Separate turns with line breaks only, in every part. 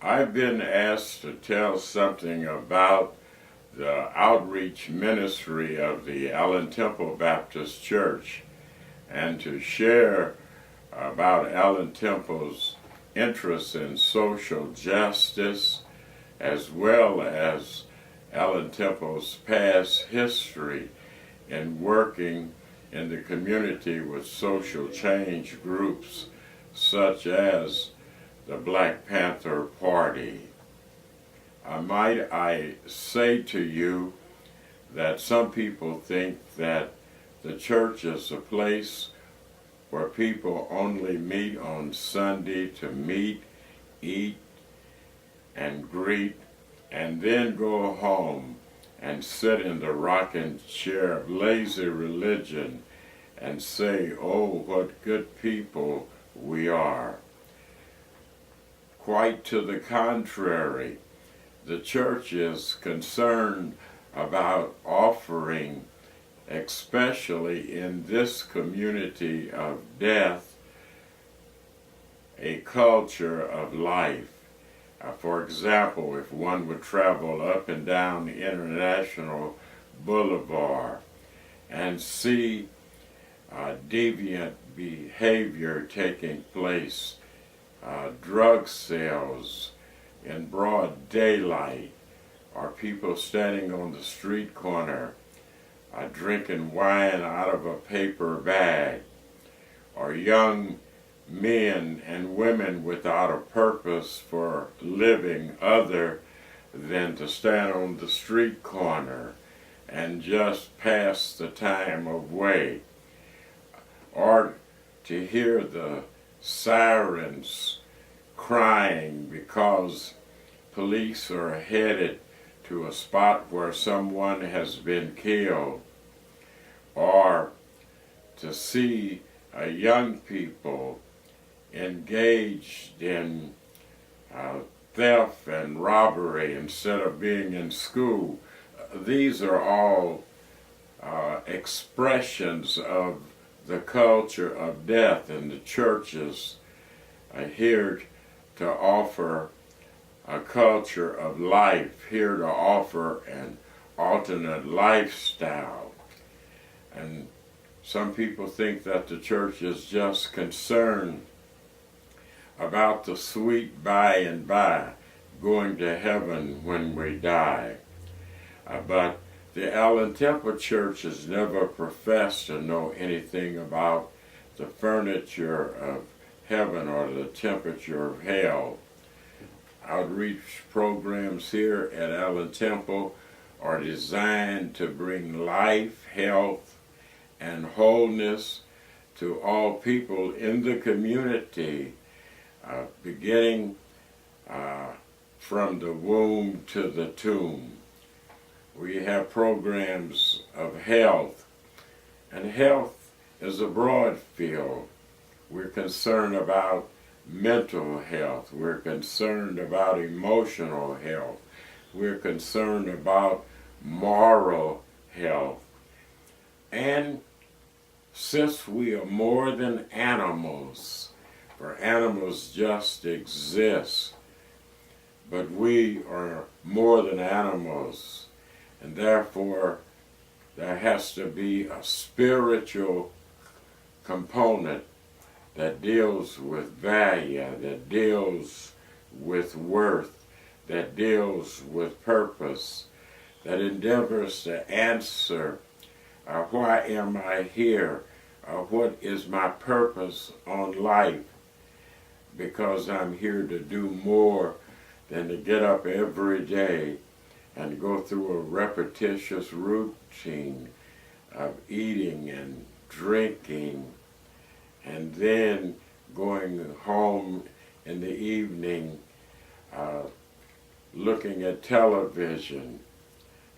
I've been asked to tell something about the outreach ministry of the Allen Temple Baptist Church and to share about Allen Temple's interest in social justice as well as Allen Temple's past history in working in the community with social change groups such as the Black Panther Party. Might I say to you that some people think that the church is a place where people only meet on Sunday to meet, eat, and greet, and then go home and sit in the rocking chair of lazy religion and say, "Oh, what good people we are." Quite to the contrary, the church is concerned about offering, especially in this community of death, a culture of life. For example, if one would travel up and down the International Boulevard and see deviant behavior taking place, drug sales in broad daylight, or people standing on the street corner drinking wine out of a paper bag, or young men and women without a purpose for living other than to stand on the street corner and just pass the time away, or to hear the sirens crying because police are headed to a spot where someone has been killed, or to see young people engaged in theft and robbery instead of being in school. These are all expressions of the culture of death, and the churches are here to offer a culture of life, here to offer an alternate lifestyle. And some people think that the church is just concerned about the sweet by and by, going to heaven when we die. But the Allen Temple Church has never professed to know anything about the furniture of heaven or the temperature of hell. Outreach programs here at Allen Temple are designed to bring life, health, and wholeness to all people in the community, beginning from the womb to the tomb. We have programs of health, and health is a broad field. We're concerned about mental health. We're concerned about emotional health. We're concerned about moral health. And since we are more than animals, for animals just exist, but we are more than animals, and therefore there has to be a spiritual component that deals with value, that deals with worth, that deals with purpose, that endeavors to answer, why am I here? What is my purpose on life? Because I'm here to do more than to get up every day and go through a repetitious routine of eating and drinking, and then going home in the evening, looking at television,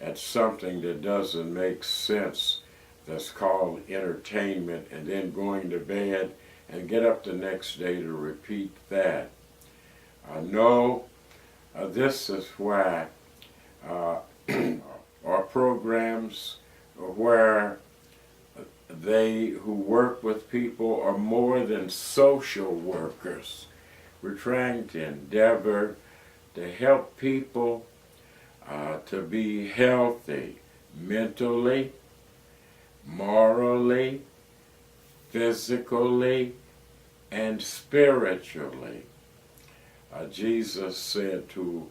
at something that doesn't make sense, that's called entertainment, and then going to bed and get up the next day to repeat that. No, this is why our programs where they who work with people are more than social workers. We're trying to endeavor to help people to be healthy mentally, morally, physically, and spiritually. Jesus said to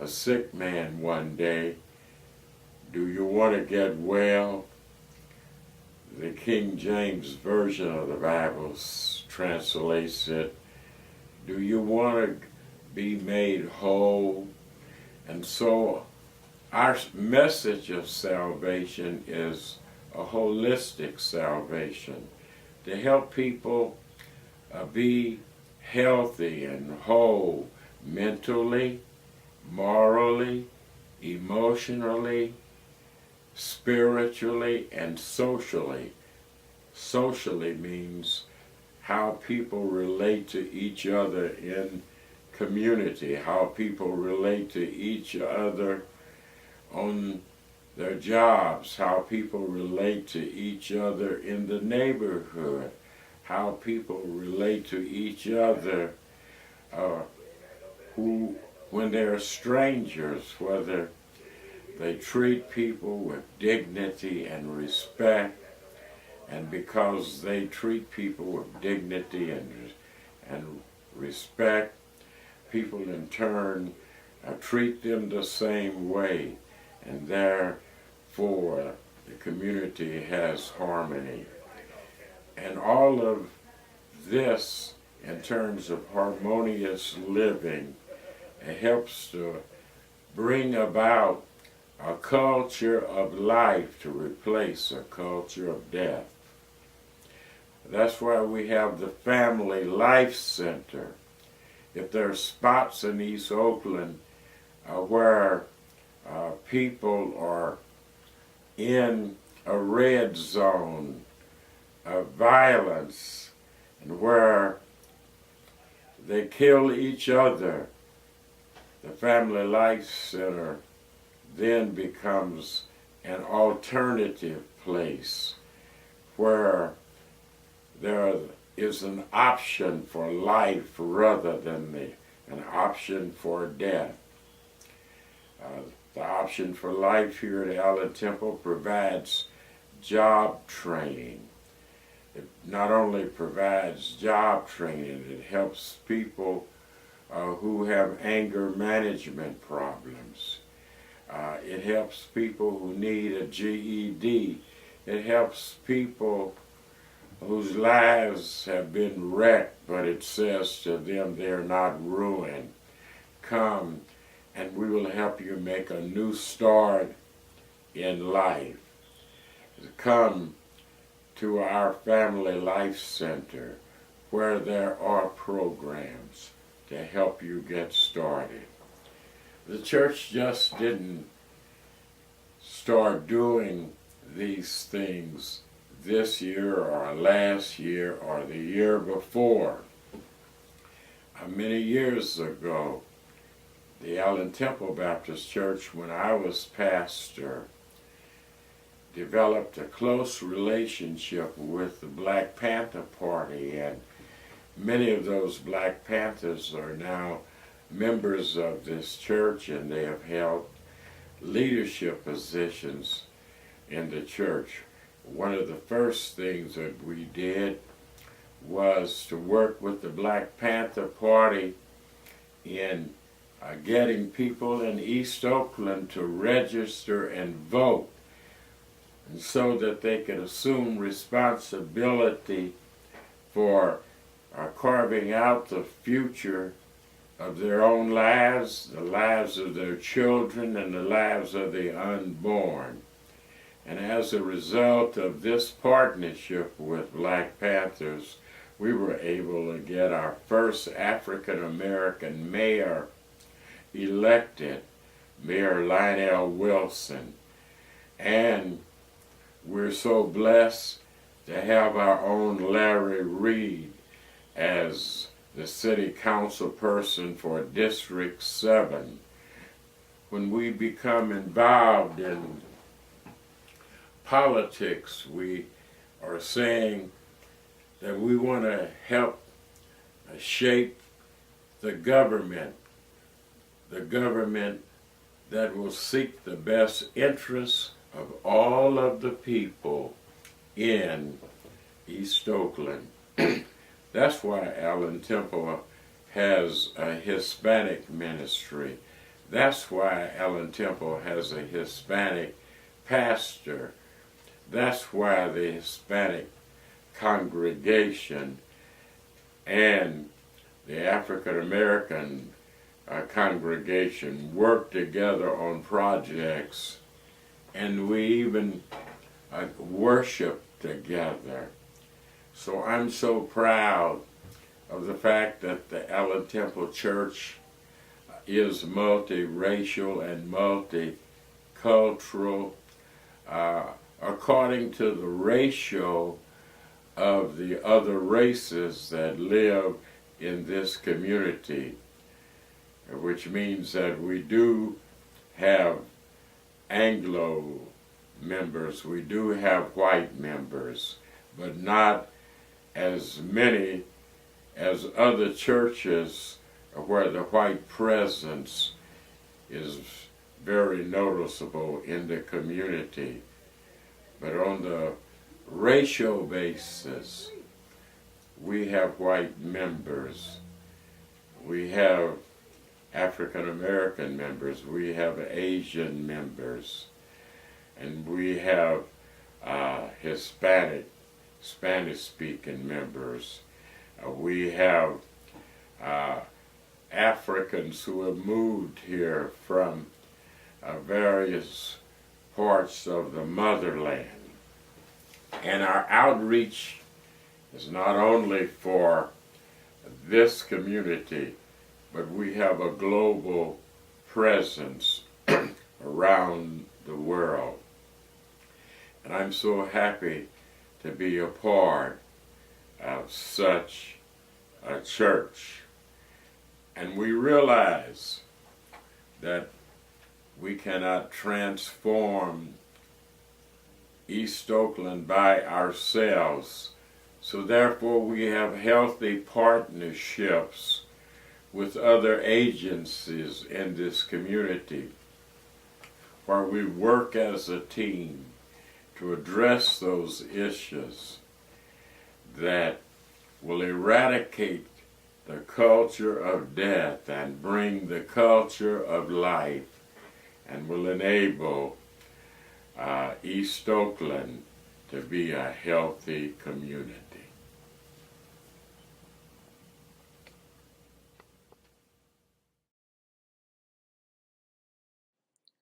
a sick man one day, "Do you want to get well?" The King James Version of the Bible translates it, "Do you want to be made whole?" And so our message of salvation is a holistic salvation, to help people be healthy and whole mentally, morally, emotionally, spiritually, and socially. Socially means how people relate to each other in community, how people relate to each other on their jobs, how people relate to each other in the neighborhood, how people relate to each other who, when they're strangers, whether they treat people with dignity and respect, and because they treat people with dignity and respect, people in turn treat them the same way, and therefore the community has harmony. And all of this, in terms of harmonious living, it helps to bring about a culture of life to replace a culture of death. That's why we have the Family Life Center. If there are spots in East Oakland where people are in a red zone of violence and where they kill each other, the Family Life Center then becomes an alternative place where there is an option for life rather than an option for death. The option for life here at Allen Temple provides job training. It not only provides job training, it helps people who have anger management problems. It helps people who need a GED. It helps people whose lives have been wrecked, but it says to them they're not ruined. Come and we will help you make a new start in life. Come to our Family Life Center where there are programs to help you get started. The church just didn't start doing these things this year or last year or the year before. Many years ago, the Allen Temple Baptist Church, when I was pastor, developed a close relationship with the Black Panther Party, and many of those Black Panthers are now members of this church, and they have held leadership positions in the church. One of the first things that we did was to work with the Black Panther Party in getting people in East Oakland to register and vote, and so that they could assume responsibility for carving out the future of their own lives, the lives of their children, and the lives of the unborn. And as a result of this partnership with Black Panthers, we were able to get our first African American mayor elected, Mayor Lionel Wilson. And we're so blessed to have our own Larry Reed as the city council person for District 7. When we become involved in politics, we are saying that we want to help shape the government the government that will seek the best interests of all of the people in East Oakland. That's why Allen Temple has a Hispanic ministry. That's why Allen Temple has a Hispanic pastor. That's why the Hispanic congregation and the African American congregation work together on projects, and we even worship together. So I'm so proud of the fact that the Allen Temple Church is multiracial and multicultural according to the ratio of the other races that live in this community, which means that we do have Anglo members, we do have white members, but not as many as other churches where the white presence is very noticeable in the community. But on the racial basis, we have white members, we have African American members, we have Asian members, and we have Hispanic, Spanish-speaking members. We have Africans who have moved here from various parts of the motherland. And our outreach is not only for this community, but we have a global presence around the world. And I'm so happy to be a part of such a church. And we realize that we cannot transform East Oakland by ourselves. So therefore we have healthy partnerships with other agencies in this community where we work as a team to address those issues that will eradicate the culture of death and bring the culture of life, and will enable East Oakland to be a healthy community.